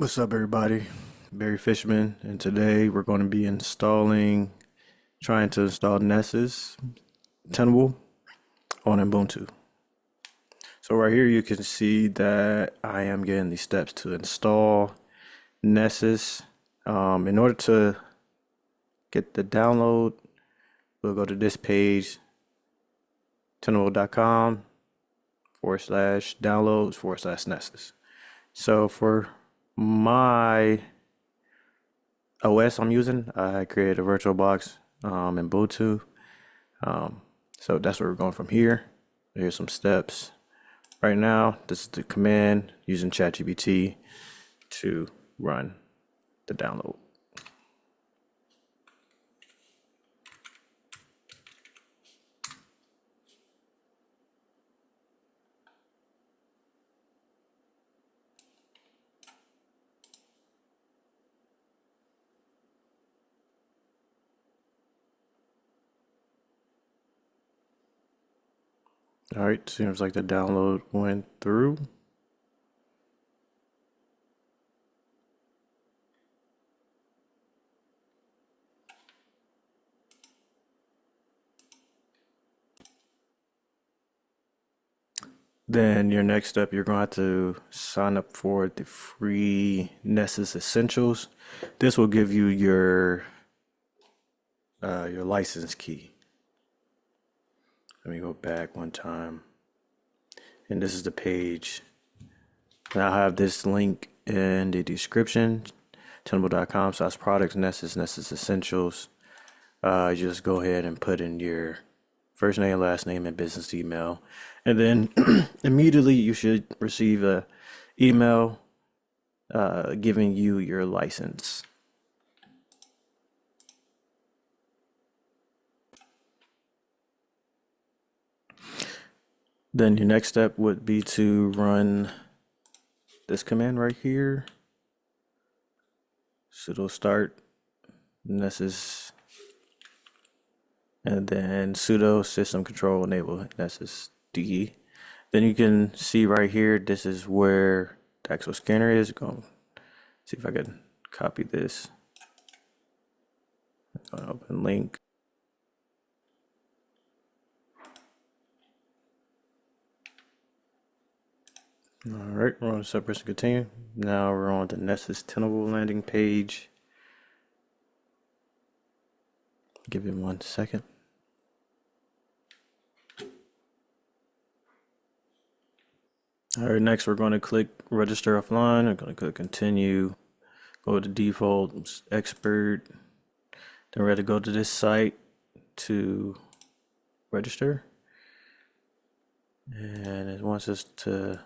What's up, everybody? Barry Fishman, and today we're going to be trying to install Nessus Tenable on Ubuntu. So right here you can see that I am getting the steps to install Nessus. In order to get the download, we'll go to this page, tenable.com/downloads/Nessus. So for my OS I'm using, I created a VirtualBox in Ubuntu. So that's where we're going from here. Here's some steps. Right now, this is the command using ChatGPT to run the download. All right, seems like the download went through. Then your next step, you're going to have to sign up for the free Nessus Essentials. This will give you your license key. Let me go back one time. And this is the page. And I'll have this link in the description. Tenable.com/products, Nessus Essentials. Just go ahead and put in your first name, last name, and business email. And then immediately you should receive a email giving you your license. Then your next step would be to run this command right here. Sudo start Nessus, and then sudo system control enable Nessus DE. Then you can see right here, this is where the actual scanner is. Go see if I can copy this. I'm gonna open link. All right, we're on separate and continue. Now we're on the Nessus Tenable landing page. Give it 1 second. All right, next we're going to click register offline. I'm going to click continue. Go to default expert. Then we're going to go to this site to register. And it wants us to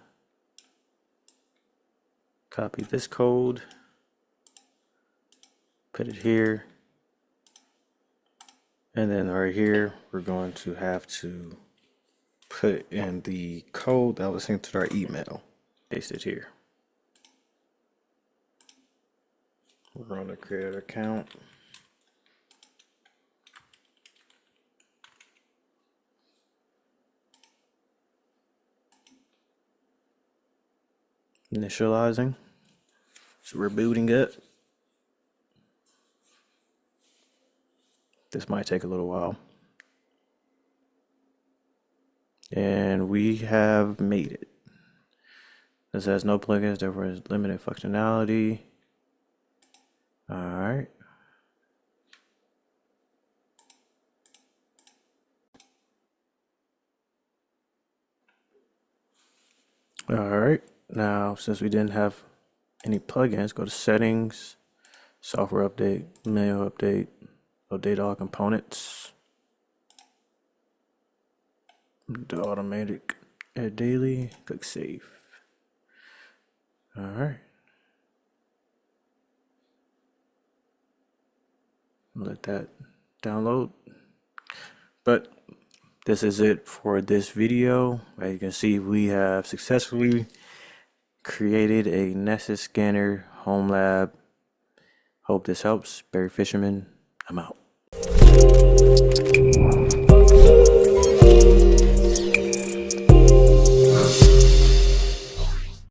copy this code, put it here, and then right here we're going to have to put in the code that was sent to our email. Paste it here. We're going to create an account. Initializing. So we're booting it. This might take a little while. And we have made it. This has no plugins, therefore it's limited functionality. All right. All right. Now, since we didn't have any plugins, go to settings, software update, manual update, update all components, the automatic add daily, click save. All right. Let that download. But this is it for this video. As you can see, we have successfully created a Nessus scanner home lab. Hope this helps. Barry Fisherman, I'm out.